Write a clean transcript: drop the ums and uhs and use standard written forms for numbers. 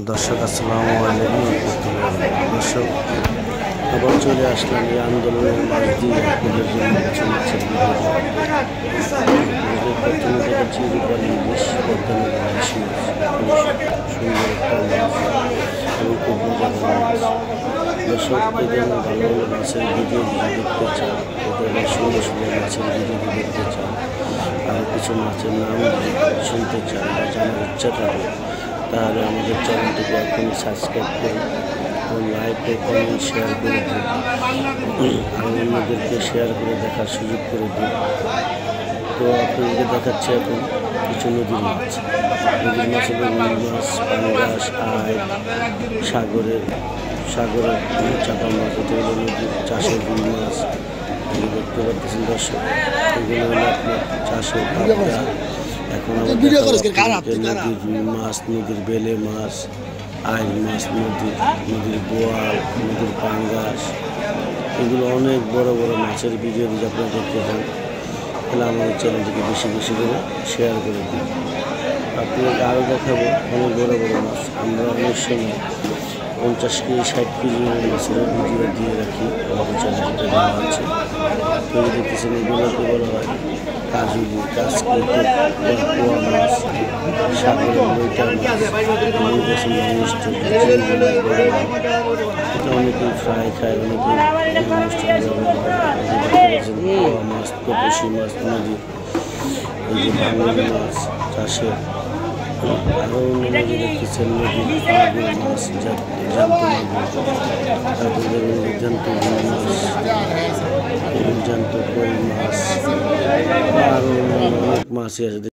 দর্শক আসসালামু আলাইকুম। দর্শক আবার চলে আসলাম এই আন্দোলনের মাঝ দিয়ে আপনাদের জন্য কিছু মাছের প্রথমে দেখাচ্ছি রূপালী ইলিশ, পদ্মা নদীর ইলিশ মাছ, সুন্দর একটা মাছ এবং খুব মজাদার মাছ। দর্শক এই ধরনের ভালো ভালো মাছের ভিডিও দেখতে চান, এই ধরনের সুন্দর সুন্দর মাছের ভিডিও দেখতে চান, আর কিছু মাছের নাম শুনতে চান বা জানার ইচ্ছা থাকে, তাহলে আমাদের চ্যানেলটিকে এখনই সাবস্ক্রাইব করুন এবং লাইক ও কমেন্ট শেয়ার করে দিন, আর অন্যদেরকে শেয়ার করে দেখার সুযোগ করে দিন। তো আপনাদেরকে দেখাচ্ছে এখন কিছু নদীর মাছ। নদীর মাছ হলো রুই মাছ, পাঙ্গাস, আয়, সাগরের চাপা মাছ, এটা হলো নদীর চাষের রুই মাছ। দেখতে পাচ্ছেন দর্শক, এগুলো হলো আপনার চাষের পাবদা। এখন নদীর রুই মাছ, নদীর বেলে মাছ, আইল মাছ, নদীর বোয়াল, নদীর পাঙ্গাস, এগুলো অনেক বড় বড় মাছের ভিডিও যদি আপনারা দেখতে চান তাহলে আমাদের চ্যানেলটিকে বেশি বেশি করে শেয়ার করে দিন। আপনাকে আরও দেখাবো অনেক বড় বড় মাছ। আমরা অনেক সময় 50 কেজি 60 কেজি মাছের ভিডিও দিয়ে রাখি, আমাদের চ্যানেলটা দেওয়া আছে। তো দেখতেছেন এগুলোকে বলা হয় কাজুলি, কাজকি, পোয়া মাছ, সাগরের লইটা মাছ, এটা অনেকেই ফ্রাই খায়, অনেকেই পোয়া মাছ, তপসি মাছ, নদীর এই যে ভাঙন মাছ চাষের, আরও অন্য নদী দেখতেছেন নদীর মাগুর মাছ, জ্যান্ত মাগুর, তারপর দেখবেন জ্যান্ত রুই মাছ, জ্যান্ত কই মাছ, আরও অনেক মাছই আছে।